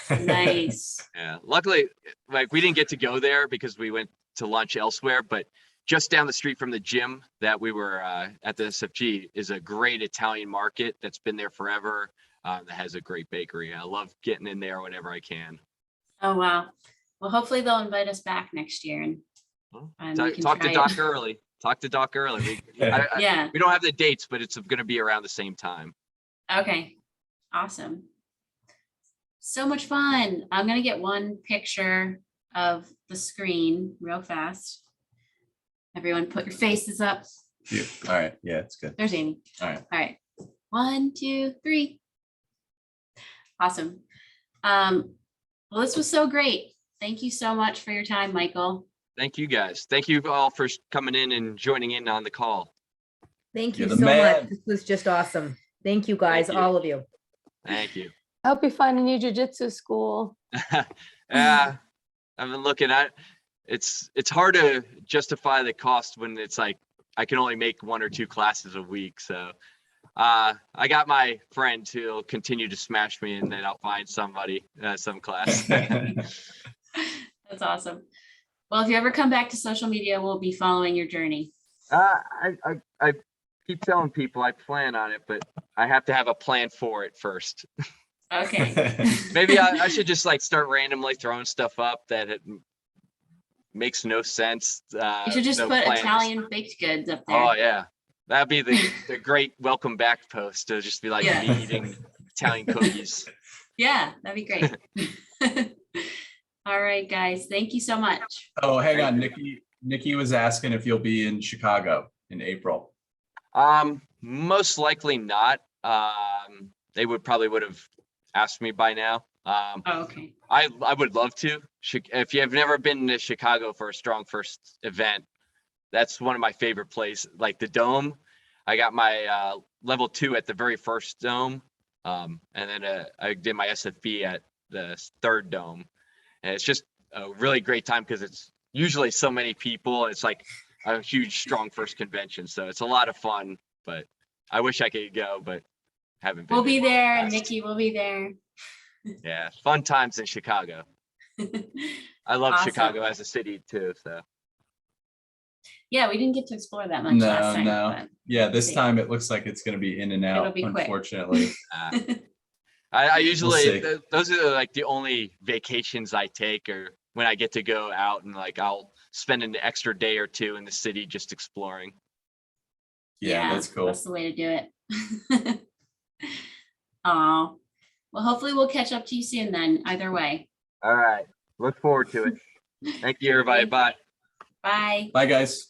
Nice. Yeah. Luckily, like, we didn't get to go there because we went to lunch elsewhere, but just down the street from the gym that we were at the SFG is a great Italian market that's been there forever. That has a great bakery. I love getting in there whenever I can. Oh, wow. Well, hopefully they'll invite us back next year and we can Talk to try Doc it. early. Talk to Doc early. Yeah. We don't have the dates, but it's going to be around the same time. Okay. Awesome. So much fun. I'm going to get one picture of the screen real fast. Everyone put your faces up. Yeah. All right. Yeah, it's good. There's Amy. All right. All right. 1, 2, 3. Awesome. Well, this was so great. Thank you so much for your time, Michael. Thank you, guys. Thank you all for coming in and joining in on the call. Thank you You're so the man. much. This was just awesome. Thank you guys, Thank you. all of you. Thank you. I hope you find a new jujitsu school. Yeah, I've been looking at it's hard to justify the cost when it's like I can only make 1 or 2 classes a week. So I got my friend who'll continue to smash me, and then I'll find somebody, some class. That's awesome. Well, if you ever come back to social media, we'll be following your journey. I keep telling people I plan on it, but I have to have a plan for it first. Okay. Maybe I should just like start randomly throwing stuff up that it makes no sense. You should just no put plans. Italian baked goods up there. Oh yeah, that'd be the great welcome back post to just be like Yeah. me eating Italian cookies. Yeah, that'd be great. All right, guys. Thank you so much. Oh, hang on. Nikki was asking if you'll be in Chicago in April. Most likely not. they would have asked me by now. Oh, okay. I would love to. If you have never been to Chicago for a Strong First event, that's one of my favorite places. Like the Dome, I got my level 2 at the very first Dome, and then I did my SFB at the third Dome, and it's just a really great time because it's usually so many people. It's like a huge Strong First convention, so it's a lot of fun. But I wish I could go, but haven't been. We'll be in the there, past. Nikki will be there. Yeah, fun times in Chicago. I love Awesome. Chicago as a city too. So Yeah, we didn't get to explore that much No, last time. no. Yeah, this see. time it looks like it's going to be in and It'll out, be quick. unfortunately. I usually see. those are like the only vacations I take, or when I get to go out and like I'll spend an extra day or two in the city just exploring. Yeah, that's cool. That's the way to do it. Oh, well, hopefully we'll catch up to you soon then, either way. All right, look forward to it. Thank you, everybody. Bye. Bye. Bye, guys.